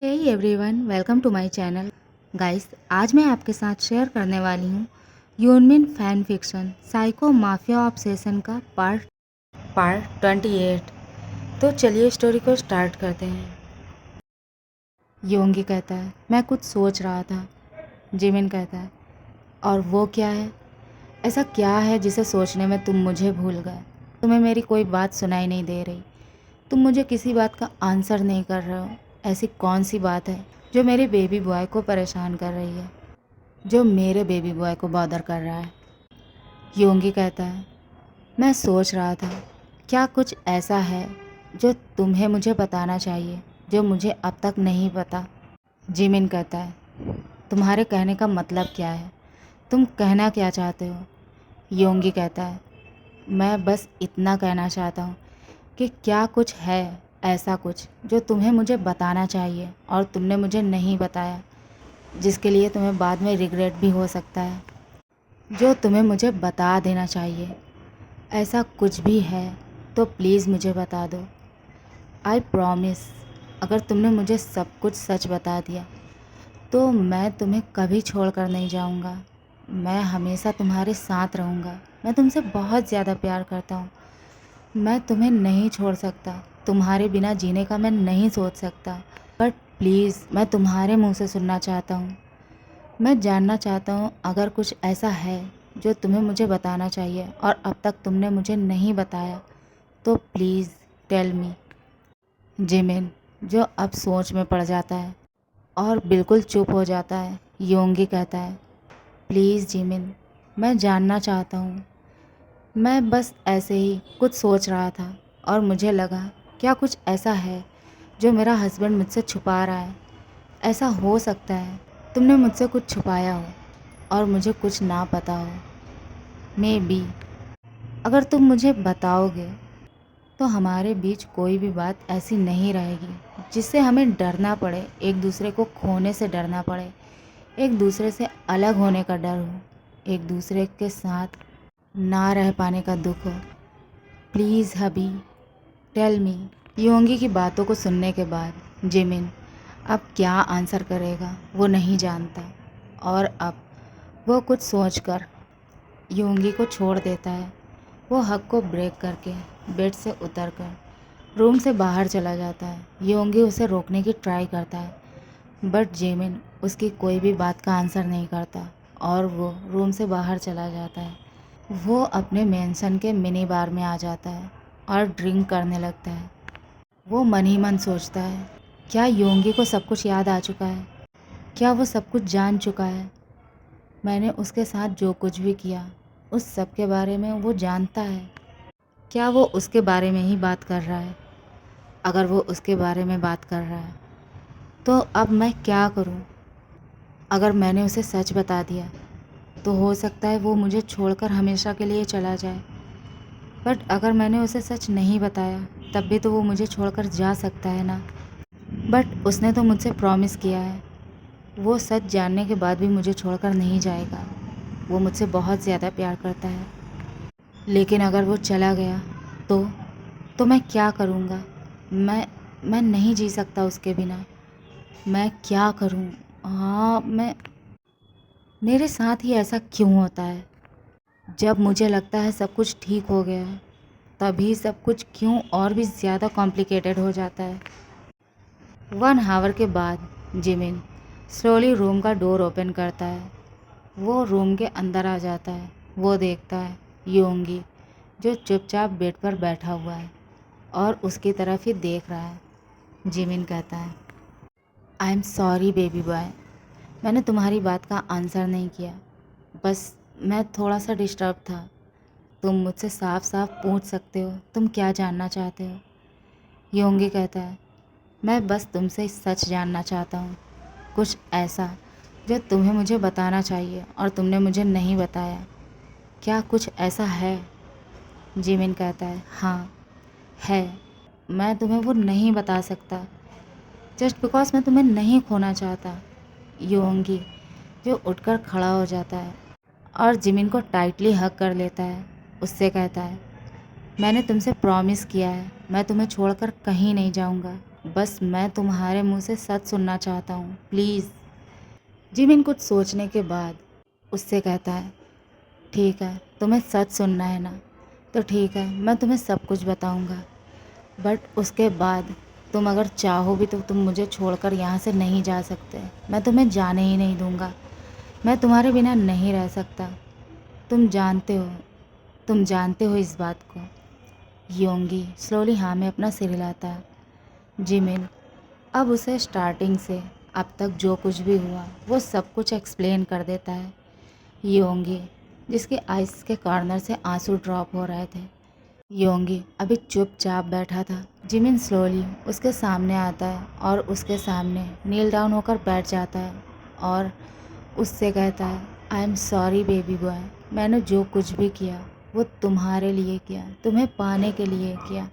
Hey everyone, welcome to my channel. Guys, आज मैं आपके साथ शेयर करने वाली हूँ Yoonmin fan fiction psycho mafia obsession का पार्ट 28। तो चलिए स्टोरी को स्टार्ट करते हैं। योंगी कहता है, मैं कुछ सोच रहा था। जिमिन कहता है, और वो क्या है? ऐसा क्या है जिसे सोचने में तुम मुझे भूल गए? तुम्हें मेरी कोई बात सुनाई नहीं दे रही। तुम मुझे किसी बात का आंसर नहीं कर रहे हो। ऐसी कौन सी बात है जो मेरे बेबी बॉय को परेशान कर रही है, जो मेरे बेबी बॉय को बॉदर कर रहा है? योंगी कहता है, मैं सोच रहा था, क्या कुछ ऐसा है जो तुम्हें मुझे बताना चाहिए, जो मुझे अब तक नहीं पता? जिमिन कहता है, तुम्हारे कहने का मतलब क्या है? तुम कहना क्या चाहते हो? योंगी कहता है, मैं बस इतना कहना चाहता हूँ कि क्या कुछ है ऐसा कुछ जो तुम्हें मुझे बताना चाहिए और तुमने मुझे नहीं बताया, जिसके लिए तुम्हें बाद में रिग्रेट भी हो सकता है, जो तुम्हें मुझे बता देना चाहिए। ऐसा कुछ भी है तो प्लीज़ मुझे बता दो। आई प्रॉमिस, अगर तुमने मुझे सब कुछ सच बता दिया तो मैं तुम्हें कभी छोड़ कर नहीं जाऊँगा। मैं हमेशा तुम्हारे साथ रहूँगा। मैं तुमसे बहुत ज़्यादा प्यार करता हूँ। मैं तुम्हें नहीं छोड़ सकता। तुम्हारे बिना जीने का मैं नहीं सोच सकता। बट प्लीज़, मैं तुम्हारे मुंह से सुनना चाहता हूँ। मैं जानना चाहता हूँ, अगर कुछ ऐसा है जो तुम्हें मुझे बताना चाहिए और अब तक तुमने मुझे नहीं बताया, तो प्लीज़ टेल मी। जिमिन, जो अब सोच में पड़ जाता है और बिल्कुल चुप हो जाता है, योंगी कहता है, प्लीज़ जिमिन, मैं जानना चाहता हूँ। मैं बस ऐसे ही कुछ सोच रहा था और मुझे लगा, क्या कुछ ऐसा है जो मेरा हस्बैंड मुझसे छुपा रहा है? ऐसा हो सकता है तुमने मुझसे कुछ छुपाया हो और मुझे कुछ ना पता हो। मे बी अगर तुम मुझे बताओगे तो हमारे बीच कोई भी बात ऐसी नहीं रहेगी जिससे हमें डरना पड़े, एक दूसरे को खोने से डरना पड़े, एक दूसरे से अलग होने का डर हो, एक दूसरे के साथ ना रह पाने का दुख हो। Please hubby, tell me. योंगी की बातों को सुनने के बाद जिमिन अब क्या आंसर करेगा वो नहीं जानता, और अब वो कुछ सोचकर योंगी को छोड़ देता है। वो हक को ब्रेक करके बेड से उतरकर रूम से बाहर चला जाता है। योंगी उसे रोकने की ट्राई करता है, बट जिमिन उसकी कोई भी बात का आंसर नहीं करता और वो रूम से बाहर चला जाता है। वो अपने मेंशन के मिनी बार में आ जाता है और ड्रिंक करने लगता है। वो मन ही मन सोचता है, क्या योंगी को सब कुछ याद आ चुका है? क्या वो सब कुछ जान चुका है? मैंने उसके साथ जो कुछ भी किया उस सब के बारे में वो जानता है। क्या वो उसके बारे में ही बात कर रहा है? अगर वो उसके बारे में बात कर रहा है तो अब मैं क्या करूं? अगर मैंने उसे सच बता दिया तो हो सकता है वो मुझे छोड़कर हमेशा के लिए चला जाए। बट अगर मैंने उसे सच नहीं बताया तब भी तो वो मुझे छोड़कर जा सकता है ना। बट उसने तो मुझसे प्रॉमिस किया है, वो सच जानने के बाद भी मुझे छोड़कर नहीं जाएगा। वो मुझसे बहुत ज़्यादा प्यार करता है। लेकिन अगर वो चला गया तो मैं क्या करूँगा? मैं नहीं जी सकता उसके बिना। मैं क्या करूँ? हाँ, मेरे साथ ही ऐसा क्यों होता है? जब मुझे लगता है सब कुछ ठीक हो गया है, तभी सब कुछ क्यों और भी ज़्यादा कॉम्प्लिकेटेड हो जाता है। 1 आवर के बाद जिमिन स्लोली रूम का डोर ओपन करता है। वो रूम के अंदर आ जाता है। वो देखता है योंगी, जो चुपचाप बेड पर बैठा हुआ है और उसकी तरफ ही देख रहा है। जिमिन कहता है, I am sorry baby boy, मैंने तुम्हारी बात का आंसर नहीं किया। बस मैं थोड़ा सा डिस्टर्ब था। तुम मुझसे साफ साफ पूछ सकते हो, तुम क्या जानना चाहते हो? योंगी कहता है, मैं बस तुमसे सच जानना चाहता हूँ, कुछ ऐसा जो तुम्हें मुझे बताना चाहिए और तुमने मुझे नहीं बताया। क्या कुछ ऐसा है? जिमिन कहता है, हाँ है। मैं तुम्हें वो नहीं बता सकता जस्ट बिकॉज मैं तुम्हें नहीं खोना चाहता। योंगी जो उठकर खड़ा हो जाता है और जिमिन को टाइटली हग कर लेता है, उससे कहता है, मैंने तुमसे प्रॉमिस किया है, मैं तुम्हें छोड़कर कहीं नहीं जाऊंगा। बस मैं तुम्हारे मुंह से सच सुनना चाहता हूँ, प्लीज़। जिमिन कुछ सोचने के बाद उससे कहता है, ठीक है, तुम्हें सच सुनना है ना, तो ठीक है, मैं तुम्हें सब कुछ बताऊँगा। बट उसके बाद तुम अगर चाहो भी तो तुम मुझे छोड़कर यहाँ से नहीं जा सकते। मैं तुम्हें जाने ही नहीं दूँगा। मैं तुम्हारे बिना नहीं रह सकता। तुम जानते हो तुम जानते हो इस बात को। योंगी स्लोली हाँ में अपना सिर हिलाता है। जिमिन अब उसे स्टार्टिंग से अब तक जो कुछ भी हुआ वो सब कुछ एक्सप्लेन कर देता है। योंगी जिसके आइज़ के कॉर्नर से आंसू ड्रॉप हो रहे थे। योंगी अभी चुपचाप बैठा था। जिमिन स्लोली उसके सामने आता है और उसके सामने नील डाउन होकर बैठ जाता है और उससे कहता है, I am sorry baby boy, मैंने जो कुछ भी किया वो तुम्हारे लिए किया, तुम्हें पाने के लिए किया।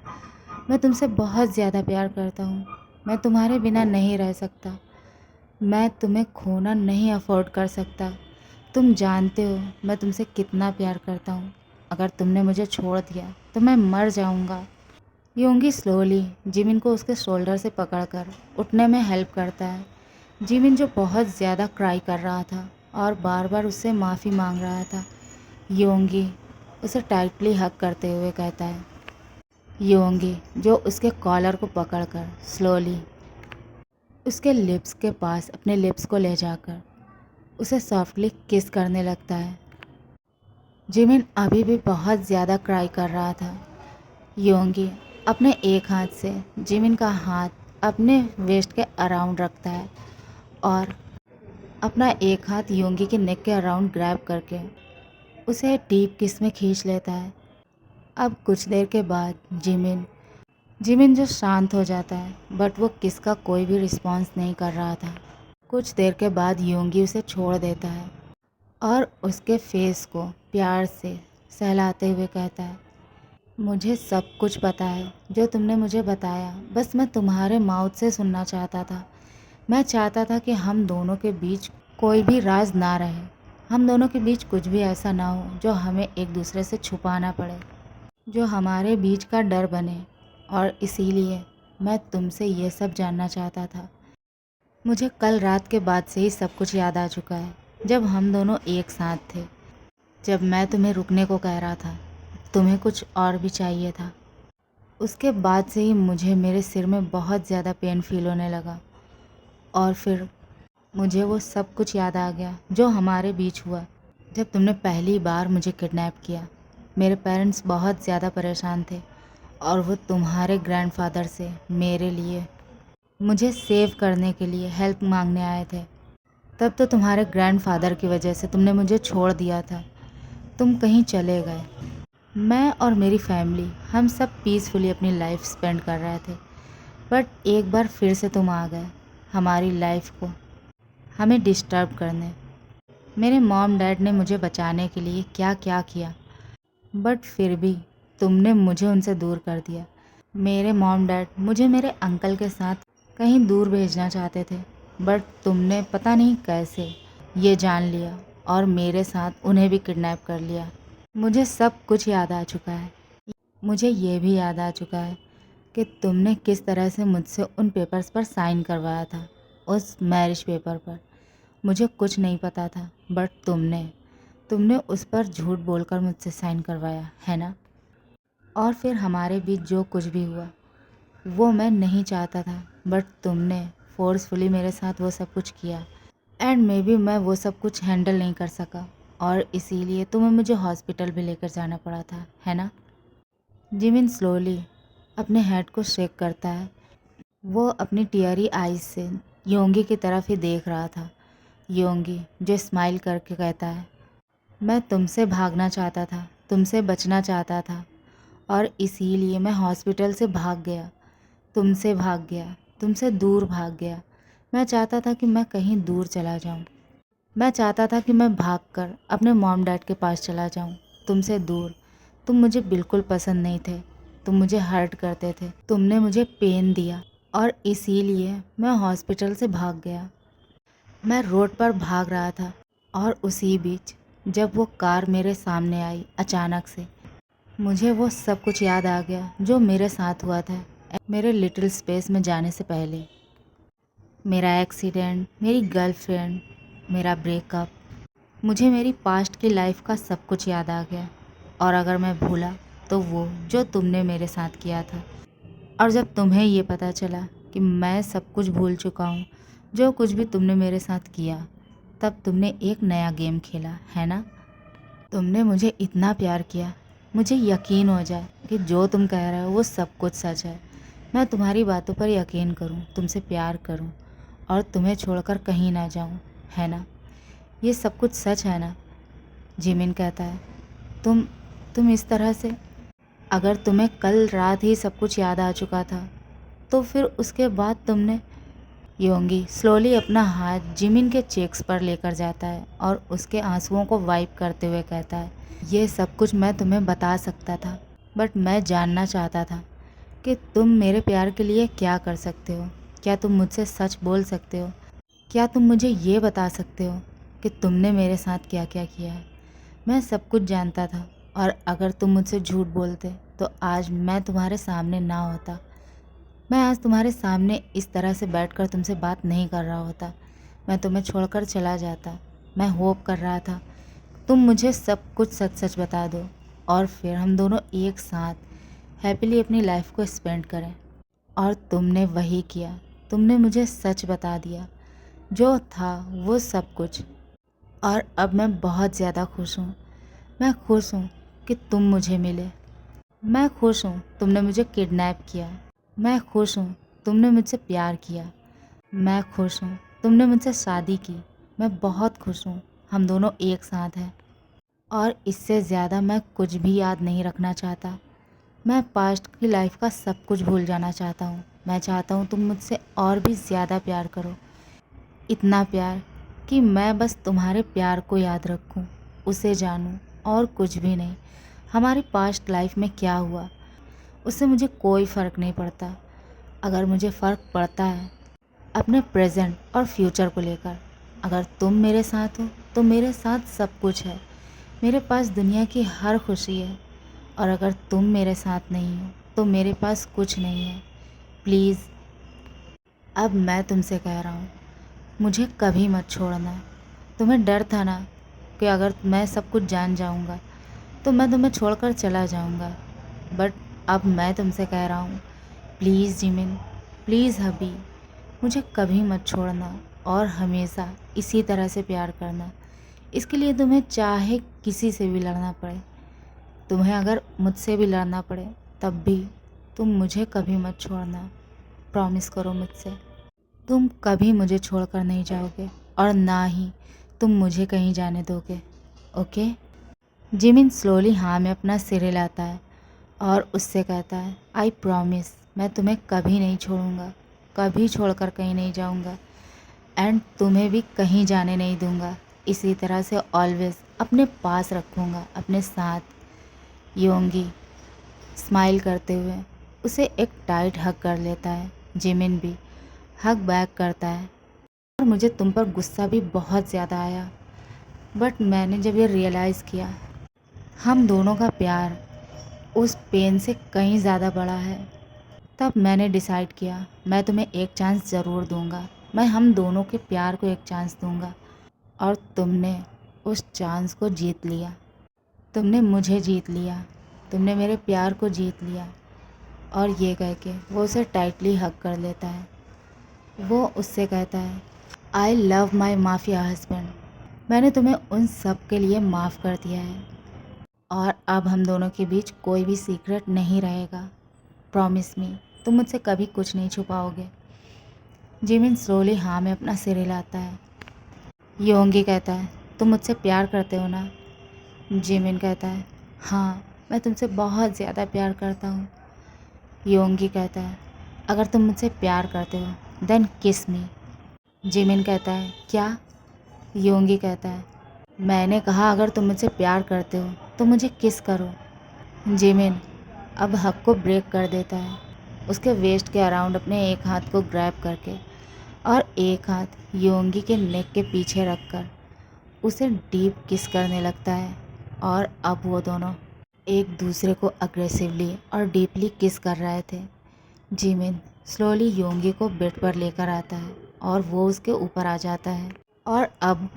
मैं तुमसे बहुत ज़्यादा प्यार करता हूँ। मैं तुम्हारे बिना नहीं रह सकता। मैं तुम्हें खोना नहीं अफोर्ड कर सकता। तुम जानते हो मैं तुमसे कितना प्यार करता हूँ। अगर तुमने मुझे छोड़ दिया तो मैं मर जाऊँगा। योंगी स्लोली जिमिन को उसके शोल्डर से पकड़कर उठने में हेल्प करता है। जिमिन जो बहुत ज़्यादा क्राई कर रहा था और बार बार उससे माफ़ी मांग रहा था। योंगी उसे टाइटली हग करते हुए कहता है। योंगी जो उसके कॉलर को पकड़कर स्लोली उसके लिप्स के पास अपने लिप्स को ले जाकर उसे सॉफ्टली किस करने लगता है। जिमिन अभी भी बहुत ज़्यादा क्राई कर रहा था। योंगी अपने एक हाथ से जिमिन का हाथ अपने वेस्ट के अराउंड रखता है और अपना एक हाथ योंगी के नेक के अराउंड ग्रैब करके उसे डीप किस में खींच लेता है। अब कुछ देर के बाद जिमिन जो शांत हो जाता है बट वो किस का कोई भी रिस्पॉन्स नहीं कर रहा था। कुछ देर के बाद योंगी उसे छोड़ देता है और उसके फेस को प्यार से सहलाते हुए कहता है, मुझे सब कुछ पता है जो तुमने मुझे बताया। बस मैं तुम्हारे माउथ से सुनना चाहता था। मैं चाहता था कि हम दोनों के बीच कोई भी राज ना रहे। हम दोनों के बीच कुछ भी ऐसा ना हो जो हमें एक दूसरे से छुपाना पड़े, जो हमारे बीच का डर बने। और इसीलिए मैं तुमसे ये सब जानना चाहता था। मुझे कल रात के बाद से ही सब कुछ याद आ चुका है, जब हम दोनों एक साथ थे, जब मैं तुम्हें रुकने को कह रहा था, तुम्हें कुछ और भी चाहिए था। उसके बाद से ही मुझे मेरे सिर में बहुत ज़्यादा पेन फील होने लगा और फिर मुझे वो सब कुछ याद आ गया जो हमारे बीच हुआ जब तुमने पहली बार मुझे किडनैप किया। मेरे पेरेंट्स बहुत ज़्यादा परेशान थे और वो तुम्हारे ग्रैंडफादर से मेरे लिए मुझे सेव करने के लिए हेल्प मांगने आए थे। तब तो तुम्हारे ग्रैंडफादर की वजह से तुमने मुझे छोड़ दिया था। तुम कहीं चले गए। मैं और मेरी फैमिली हम सब पीसफुली अपनी लाइफ स्पेंड कर रहे थे, बट एक बार फिर से तुम आ गए हमारी लाइफ को हमें डिस्टर्ब करने। मेरे मॉम डैड ने मुझे बचाने के लिए क्या क्या किया, बट फिर भी तुमने मुझे उनसे दूर कर दिया। मेरे मॉम डैड मुझे मेरे अंकल के साथ कहीं दूर भेजना चाहते थे, बट तुमने पता नहीं कैसे ये जान लिया और मेरे साथ उन्हें भी किडनैप कर लिया। मुझे सब कुछ याद आ चुका है। मुझे ये भी याद आ चुका है कि तुमने किस तरह से मुझसे उन पेपर्स पर साइन करवाया था, उस मैरिज पेपर पर। मुझे कुछ नहीं पता था, बट तुमने उस पर झूठ बोलकर मुझसे साइन करवाया है ना। और फिर हमारे बीच जो कुछ भी हुआ वो मैं नहीं चाहता था, बट तुमने फोर्सफुली मेरे साथ वो सब कुछ किया एंड मे बी मैं वो सब कुछ हैंडल नहीं कर सका और इसीलिए तुम्हें मुझे हॉस्पिटल भी लेकर जाना पड़ा था, है ना। जिमिन स्लोली अपने हेड को शेक करता है। वो अपनी टीयरी आइज से योंगी की तरफ ही देख रहा था। योंगी जो स्माइल करके कहता है, मैं तुमसे भागना चाहता था, तुमसे बचना चाहता था और इसीलिए मैं हॉस्पिटल से भाग गया, तुमसे भाग गया, तुमसे दूर भाग गया। मैं चाहता था कि मैं कहीं दूर चला जाऊं। मैं चाहता था कि मैं भागकर अपने मॉम डैड के पास चला जाऊं, तुमसे दूर। तुम मुझे बिल्कुल पसंद नहीं थे, तुम मुझे हर्ट करते थे, तुमने मुझे पेन दिया और इसीलिए मैं हॉस्पिटल से भाग गया। मैं रोड पर भाग रहा था और उसी बीच जब वो कार मेरे सामने आई अचानक से, मुझे वो सब कुछ याद आ गया जो मेरे साथ हुआ था। मेरे लिटिल स्पेस में जाने से पहले। मेरा एक्सीडेंट, मेरी गर्लफ्रेंड, मेरा ब्रेकअप, मुझे मेरी पास्ट की लाइफ का सब कुछ याद आ गया। और अगर मैं भूला तो वो जो तुमने मेरे साथ किया था। और जब तुम्हें ये पता चला कि मैं सब कुछ भूल चुका हूँ, जो कुछ भी तुमने मेरे साथ किया, तब तुमने एक नया गेम खेला, है ना? तुमने मुझे इतना प्यार किया, मुझे यकीन हो जाए कि जो तुम कह रहे हो वो सब कुछ सच है। मैं तुम्हारी बातों पर यकीन करूं, तुमसे प्यार करूं और तुम्हें छोड़कर कहीं ना जाऊं, है ना? ये सब कुछ सच है ना? जिमिन कहता है। तुम इस तरह से, अगर तुम्हें कल रात ही सब कुछ याद आ चुका था तो फिर उसके बाद तुमने। योंगी स्लोली अपना हाथ जिमिन के चेक्स पर लेकर जाता है और उसके आंसुओं को वाइप करते हुए कहता है, ये सब कुछ मैं तुम्हें बता सकता था, बट मैं जानना चाहता था कि तुम मेरे प्यार के लिए क्या कर सकते हो। क्या तुम मुझसे सच बोल सकते हो? क्या तुम मुझे ये बता सकते हो कि तुमने मेरे साथ क्या क्या किया है? मैं सब कुछ जानता था और अगर तुम मुझसे झूठ बोलते तो आज मैं तुम्हारे सामने ना होता। मैं आज तुम्हारे सामने इस तरह से बैठकर तुमसे बात नहीं कर रहा होता। मैं तुम्हें छोड़कर चला जाता। मैं होप कर रहा था तुम मुझे सब कुछ सच सच बता दो और फिर हम दोनों एक साथ हैप्पीली अपनी लाइफ को स्पेंड करें। और तुमने वही किया। तुमने मुझे सच बता दिया, जो था वो सब कुछ। और अब मैं बहुत ज़्यादा खुश हूँ। मैं खुश हूँ कि तुम मुझे मिले। मैं खुश हूँ तुमने मुझे किडनैप किया। मैं खुश हूँ तुमने मुझसे प्यार किया। मैं खुश हूँ तुमने मुझसे शादी की। मैं बहुत खुश हूँ हम दोनों एक साथ हैं। और इससे ज़्यादा मैं कुछ भी याद नहीं रखना चाहता। मैं पास्ट की लाइफ का सब कुछ भूल जाना चाहता हूँ। मैं चाहता हूँ तुम मुझसे और भी ज़्यादा प्यार करो। इतना प्यार कि मैं बस तुम्हारे प्यार को याद रखूं, उसे जानूं और कुछ भी नहीं। हमारी पास्ट लाइफ में क्या हुआ उससे मुझे कोई फ़र्क नहीं पड़ता। अगर मुझे फ़र्क पड़ता है अपने प्रेजेंट और फ्यूचर को लेकर। अगर तुम मेरे साथ हो तो मेरे साथ सब कुछ है। मेरे पास दुनिया की हर खुशी है। और अगर तुम मेरे साथ नहीं हो तो मेरे पास कुछ नहीं है। प्लीज़, अब मैं तुमसे कह रहा हूँ, मुझे कभी मत छोड़ना। तुम्हें डर था ना कि अगर मैं सब कुछ जान जाऊंगा तो मैं तुम्हें छोड़कर चला जाऊंगा। बट अब मैं तुमसे कह रहा हूँ, प्लीज़ जिमिन, प्लीज़ हबी, मुझे कभी मत छोड़ना और हमेशा इसी तरह से प्यार करना। इसके लिए तुम्हें चाहे किसी से भी लड़ना पड़े, तुम्हें अगर मुझसे भी लड़ना पड़े, तब भी तुम मुझे कभी मत छोड़ना। प्रॉमिस करो मुझसे। तुम कभी मुझे छोड़कर नहीं जाओगे और ना ही तुम मुझे कहीं जाने दोगे, ओके? जिमिन स्लोली हाँ में अपना सिर हिलाता है और उससे कहता है, आई प्रॉमिस, मैं तुम्हें कभी नहीं छोड़ूंगा, कभी छोड़कर कहीं नहीं जाऊंगा एंड तुम्हें भी कहीं जाने नहीं दूंगा। इसी तरह से ऑलवेज अपने पास रखूंगा, अपने साथ। योंगी स्माइल करते हुए उसे एक टाइट हग कर लेता है। जिमिन भी हग बैक करता है। और मुझे तुम पर गुस्सा भी बहुत ज़्यादा आया, बट मैंने जब ये रियलाइज़ किया हम दोनों का प्यार उस पेन से कहीं ज़्यादा बड़ा है, तब मैंने डिसाइड किया मैं तुम्हें एक चांस ज़रूर दूंगा। मैं हम दोनों के प्यार को एक चांस दूंगा। और तुमने उस चांस को जीत लिया। तुमने मुझे जीत लिया। तुमने मेरे प्यार को जीत लिया। और ये कह के वो उसे टाइटली हग कर लेता है। वो उससे कहता है, I love my mafia husband. मैंने तुम्हें उन सब के लिए माफ़ कर दिया है और अब हम दोनों के बीच कोई भी सीक्रेट नहीं रहेगा। प्रॉमिस मी, तुम मुझसे कभी कुछ नहीं छुपाओगे। जिमिन स्लोली हाँ में अपना सिर हिलाता है। योंगी कहता है, तुम मुझसे प्यार करते हो ना? जिमिन कहता है, हाँ, मैं तुमसे बहुत ज़्यादा प्यार करता हूँ। योंगी कहता है, अगर तुम मुझसे प्यार करते हो देन किस मी। जिमिन कहता है, क्या? योंगी कहता है, मैंने कहा अगर तुम मुझसे प्यार करते हो तो मुझे किस करो। जिमिन अब हक को ब्रेक कर देता है, उसके वेस्ट के अराउंड अपने एक हाथ को ग्रैब करके और एक हाथ योंगी के नेक के पीछे रखकर उसे डीप किस करने लगता है। और अब वो दोनों एक दूसरे को अग्रेसिवली और डीपली किस कर रहे थे। जिमिन स्लोली योंगी को बेड पर लेकर आता है और वो उसके ऊपर आ जाता है और अब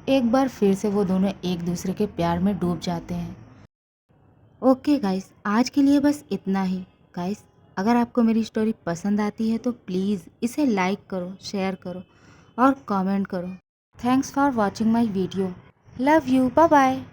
एक बार फिर से वो दोनों एक दूसरे के प्यार में डूब जाते हैं। ओके गाइस, आज के लिए बस इतना ही। गाइस, अगर आपको मेरी स्टोरी पसंद आती है तो प्लीज़ इसे लाइक करो, शेयर करो और कमेंट करो। Thanks for watching my video. Love you, bye bye.